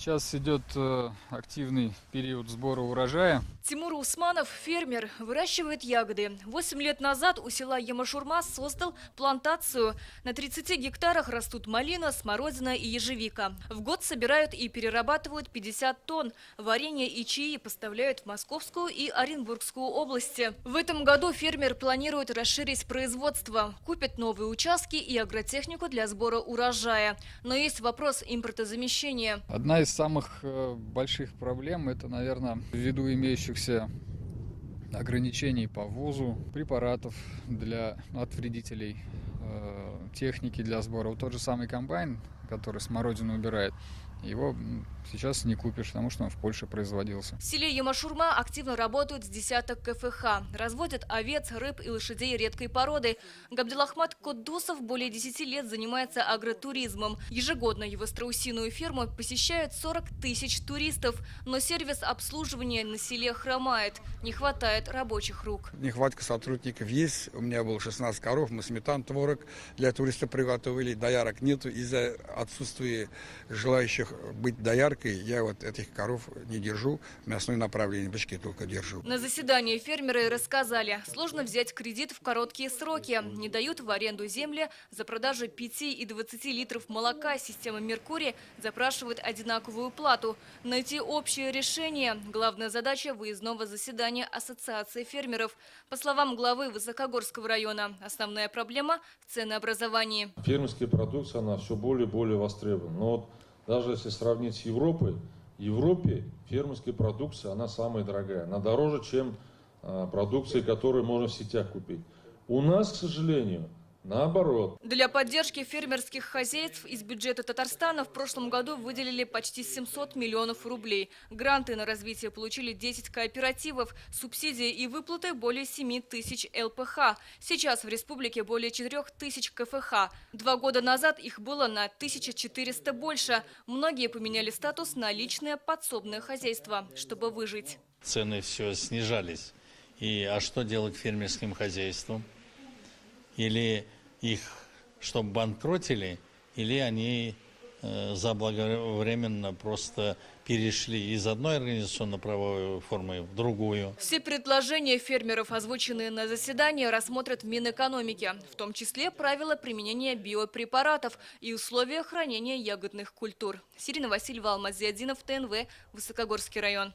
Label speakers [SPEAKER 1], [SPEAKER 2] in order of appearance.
[SPEAKER 1] Сейчас идет активный период сбора урожая.
[SPEAKER 2] Тимур Усманов – фермер, выращивает ягоды. 8 лет назад у села Ямашурма создал плантацию. На 30 гектарах растут малина, смородина и ежевика. В год собирают и перерабатывают 50 тонн. Варенье и чаи поставляют в Московскую и Оренбургскую области. В этом году фермер планирует расширить производство. Купит новые участки и агротехнику для сбора урожая. Но есть вопрос импортозамещения.
[SPEAKER 1] Одна из самых больших проблем – это, наверное, ввиду имеющихся ограничений по ввозу препаратов от вредителей, техники для сбора. Вот тот же самый комбайн, который смородину убирает, его сейчас не купишь, потому что он в Польше производился.
[SPEAKER 2] В селе Ямашурма активно работают с десяток КФХ. Разводят овец, рыб и лошадей редкой породы. Габдилахмат Коддусов более 10 лет занимается агротуризмом. Ежегодно его страусиную ферму посещают 40 тысяч туристов. Но сервис обслуживания на селе хромает. Не хватает рабочих рук.
[SPEAKER 3] Нехватка сотрудников есть. У меня было 16 коров, мы сметан, творог для туристов приготовили. Доярок нету из-за отсутствия желающих быть дояркой. Я вот этих коров не держу, мясное направление, бычки только держу.
[SPEAKER 2] На заседании фермеры рассказали, сложно взять кредит в короткие сроки. Не дают в аренду земли. За продажу 5 и 20 литров молока система «Меркурий» запрашивает одинаковую плату. Найти общее решение – главная задача выездного заседания Ассоциации фермеров. По словам главы Высокогорского района, основная проблема – в ценообразовании.
[SPEAKER 4] Фермерская продукция, она все более и более востребована. Но вот даже если сравнить с Европой, в Европе фермерская продукция, она самая дорогая. Она дороже, чем продукция, которую можно в сетях купить. У нас, к сожалению, наоборот.
[SPEAKER 2] Для поддержки фермерских хозяйств из бюджета Татарстана в прошлом году выделили почти 700 миллионов рублей. Гранты на развитие получили 10 кооперативов, субсидии и выплаты более 7 тысяч ЛПХ. Сейчас в республике более 4 тысяч КФХ. 2 года назад их было на 1400 больше. Многие поменяли статус на личное подсобное хозяйство, чтобы выжить.
[SPEAKER 5] Цены все снижались. А что делать фермерским хозяйствам? Или их, чтобы банкротили, или они заблаговременно просто перешли из одной организационно-правовой формы в другую.
[SPEAKER 2] Все предложения фермеров, озвученные на заседании, рассмотрят в Минэкономике, в том числе правила применения биопрепаратов и условия хранения ягодных культур. Сирина Васильева, Алмаз Зиадинов, ТНВ, Высокогорский район.